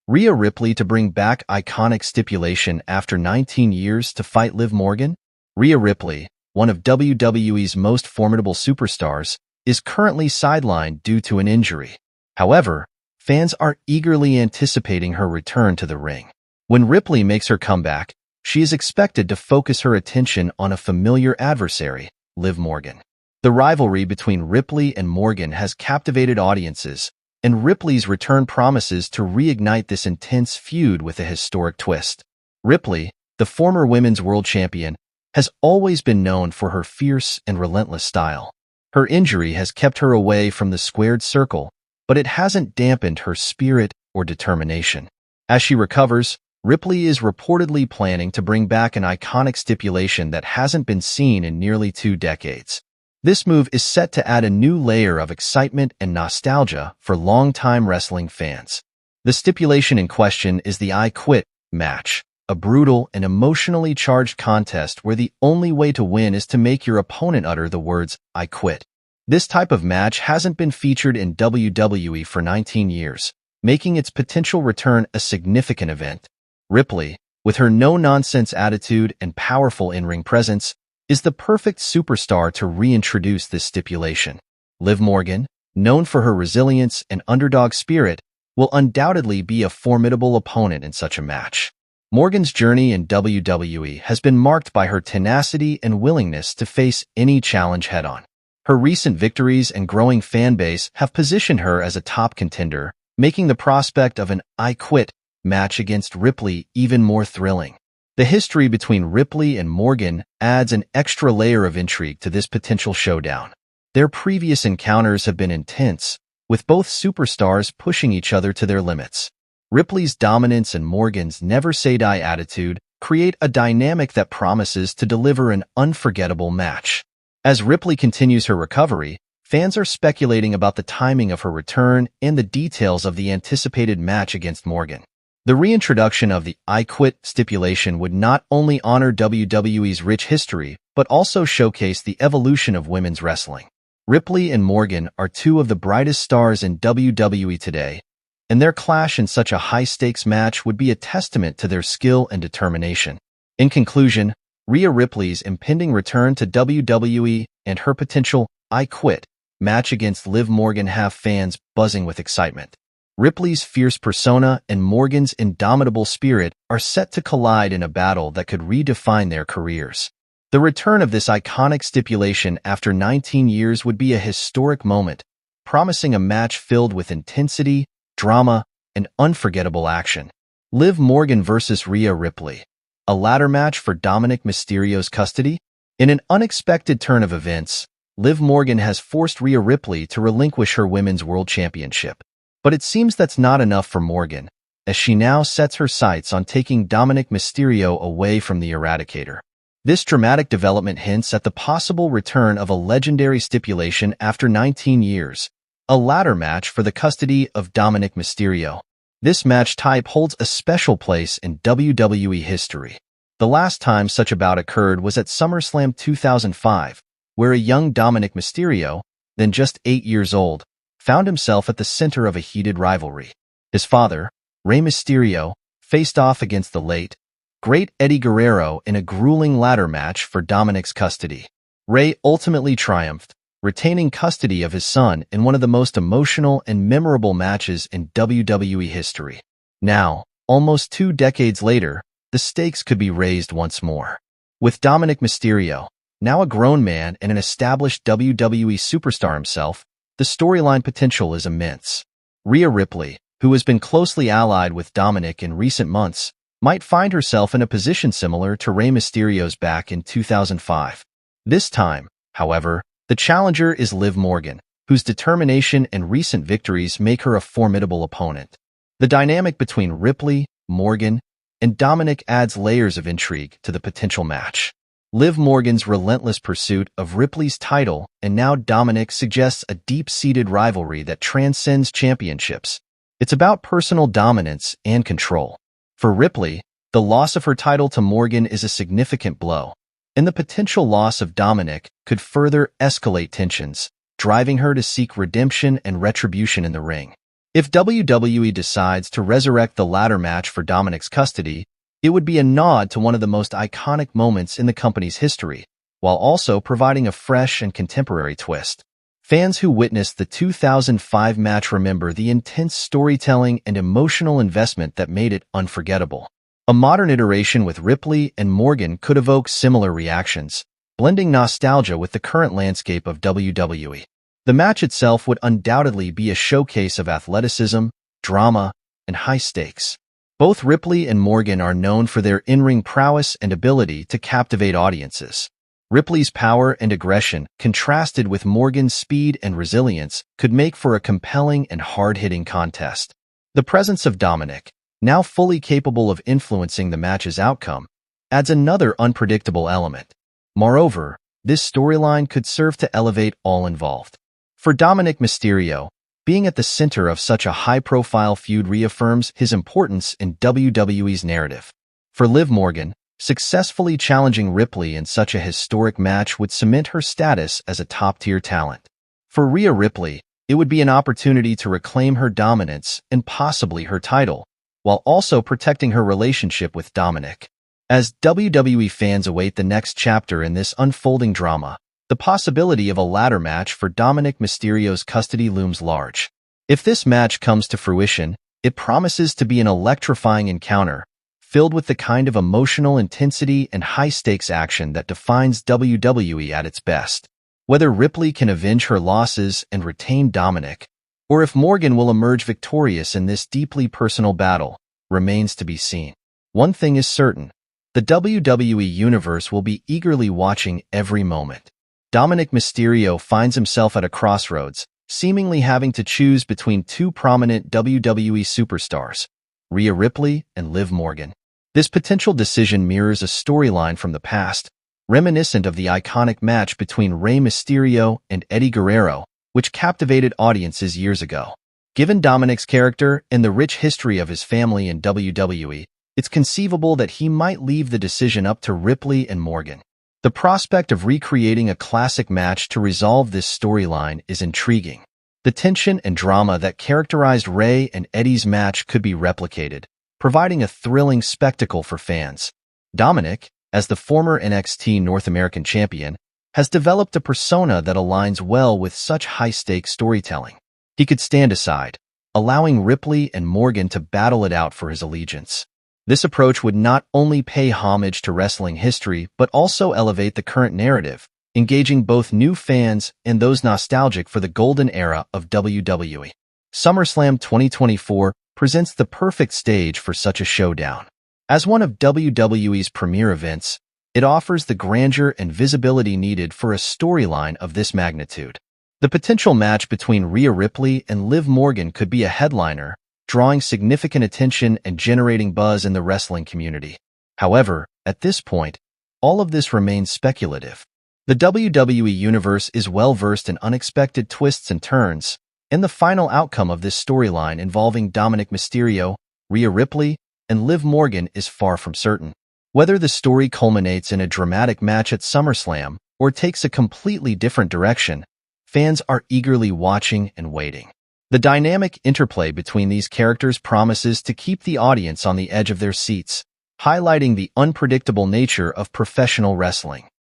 Rhea Ripley to bring back iconic stipulation after 19 years to fight Liv Morgan? Rhea Ripley, one of WWE's most formidable superstars, is currently sidelined due to an injury. However, fans are eagerly anticipating her return to the ring. When Ripley makes her comeback, she is expected to focus her attention on a familiar adversary, Liv Morgan. The rivalry between Ripley and Morgan has captivated audiences, and Ripley's return promises to reignite this intense feud with a historic twist. Ripley, the former women's world champion, has always been known for her fierce and relentless style. Her injury has kept her away from the squared circle, but it hasn't dampened her spirit or determination. As she recovers, Ripley is reportedly planning to bring back an iconic stipulation that hasn't been seen in nearly 2 decades. This move is set to add a new layer of excitement and nostalgia for longtime wrestling fans. The stipulation in question is the I Quit match, a brutal and emotionally charged contest where the only way to win is to make your opponent utter the words, "I quit." This type of match hasn't been featured in WWE for 19 years, making its potential return a significant event. Ripley, with her no-nonsense attitude and powerful in-ring presence, is the perfect superstar to reintroduce this stipulation. Liv Morgan, known for her resilience and underdog spirit, will undoubtedly be a formidable opponent in such a match. Morgan's journey in WWE has been marked by her tenacity and willingness to face any challenge head-on. Her recent victories and growing fan base have positioned her as a top contender, making the prospect of an I Quit match against Ripley even more thrilling. The history between Ripley and Morgan adds an extra layer of intrigue to this potential showdown. Their previous encounters have been intense, with both superstars pushing each other to their limits. Ripley's dominance and Morgan's never-say-die attitude create a dynamic that promises to deliver an unforgettable match. As Ripley continues her recovery, fans are speculating about the timing of her return and the details of the anticipated match against Morgan. The reintroduction of the I Quit stipulation would not only honor WWE's rich history, but also showcase the evolution of women's wrestling. Ripley and Morgan are 2 of the brightest stars in WWE today, and their clash in such a high-stakes match would be a testament to their skill and determination. In conclusion, Rhea Ripley's impending return to WWE and her potential I Quit match against Liv Morgan have fans buzzing with excitement. Ripley's fierce persona and Morgan's indomitable spirit are set to collide in a battle that could redefine their careers. The return of this iconic stipulation after 19 years would be a historic moment, promising a match filled with intensity, drama, and unforgettable action. Liv Morgan versus Rhea Ripley, a ladder match for Dominik Mysterio's custody? In an unexpected turn of events, Liv Morgan has forced Rhea Ripley to relinquish her Women's World Championship. But it seems that's not enough for Morgan, as she now sets her sights on taking Dominik Mysterio away from the Eradicator. This dramatic development hints at the possible return of a legendary stipulation after 19 years, a ladder match for the custody of Dominik Mysterio. This match type holds a special place in WWE history. The last time such a bout occurred was at SummerSlam 2005, where a young Dominik Mysterio, then just 8 years old, found himself at the center of a heated rivalry. His father, Rey Mysterio, faced off against the late, great Eddie Guerrero in a grueling ladder match for Dominik's custody. Rey ultimately triumphed, retaining custody of his son in one of the most emotional and memorable matches in WWE history. Now, almost 2 decades later, the stakes could be raised once more. With Dominik Mysterio, now a grown man and an established WWE superstar himself, the storyline potential is immense. Rhea Ripley, who has been closely allied with Dominik in recent months, might find herself in a position similar to Rey Mysterio's back in 2005. This time, however, the challenger is Liv Morgan, whose determination and recent victories make her a formidable opponent. The dynamic between Ripley, Morgan, and Dominik adds layers of intrigue to the potential match. Liv Morgan's relentless pursuit of Ripley's title and now Dominik suggests a deep-seated rivalry that transcends championships. It's about personal dominance and control. For Ripley, the loss of her title to Morgan is a significant blow, and the potential loss of Dominik could further escalate tensions, driving her to seek redemption and retribution in the ring. If WWE decides to resurrect the ladder match for Dominik's custody, it would be a nod to one of the most iconic moments in the company's history, while also providing a fresh and contemporary twist. Fans who witnessed the 2005 match remember the intense storytelling and emotional investment that made it unforgettable. A modern iteration with Ripley and Morgan could evoke similar reactions, blending nostalgia with the current landscape of WWE. The match itself would undoubtedly be a showcase of athleticism, drama, and high stakes. Both Ripley and Morgan are known for their in-ring prowess and ability to captivate audiences. Ripley's power and aggression, contrasted with Morgan's speed and resilience, could make for a compelling and hard-hitting contest. The presence of Dominik, now fully capable of influencing the match's outcome, adds another unpredictable element. Moreover, this storyline could serve to elevate all involved. For Dominik Mysterio, being at the center of such a high-profile feud reaffirms his importance in WWE's narrative. For Liv Morgan, successfully challenging Ripley in such a historic match would cement her status as a top-tier talent. For Rhea Ripley, it would be an opportunity to reclaim her dominance and possibly her title, while also protecting her relationship with Dominik. As WWE fans await the next chapter in this unfolding drama, the possibility of a ladder match for Dominik Mysterio's custody looms large. If this match comes to fruition, it promises to be an electrifying encounter, filled with the kind of emotional intensity and high-stakes action that defines WWE at its best. Whether Ripley can avenge her losses and retain Dominik, or if Morgan will emerge victorious in this deeply personal battle, remains to be seen. One thing is certain: the WWE Universe will be eagerly watching every moment. Dominik Mysterio finds himself at a crossroads, seemingly having to choose between two prominent WWE superstars, Rhea Ripley and Liv Morgan. This potential decision mirrors a storyline from the past, reminiscent of the iconic match between Rey Mysterio and Eddie Guerrero, which captivated audiences years ago. Given Dominik's character and the rich history of his family in WWE, it's conceivable that he might leave the decision up to Ripley and Morgan. The prospect of recreating a classic match to resolve this storyline is intriguing. The tension and drama that characterized Rey and Eddie's match could be replicated, providing a thrilling spectacle for fans. Dominik, as the former NXT North American champion, has developed a persona that aligns well with such high-stakes storytelling. He could stand aside, allowing Ripley and Morgan to battle it out for his allegiance. This approach would not only pay homage to wrestling history but also elevate the current narrative, engaging both new fans and those nostalgic for the golden era of WWE. SummerSlam 2024 presents the perfect stage for such a showdown. As one of WWE's premier events, it offers the grandeur and visibility needed for a storyline of this magnitude. The potential match between Rhea Ripley and Liv Morgan could be a headliner, drawing significant attention and generating buzz in the wrestling community. However, at this point, all of this remains speculative. The WWE Universe is well-versed in unexpected twists and turns, and the final outcome of this storyline involving Dominik Mysterio, Rhea Ripley, and Liv Morgan is far from certain. Whether the story culminates in a dramatic match at SummerSlam or takes a completely different direction, fans are eagerly watching and waiting. The dynamic interplay between these characters promises to keep the audience on the edge of their seats, highlighting the unpredictable nature of professional wrestling.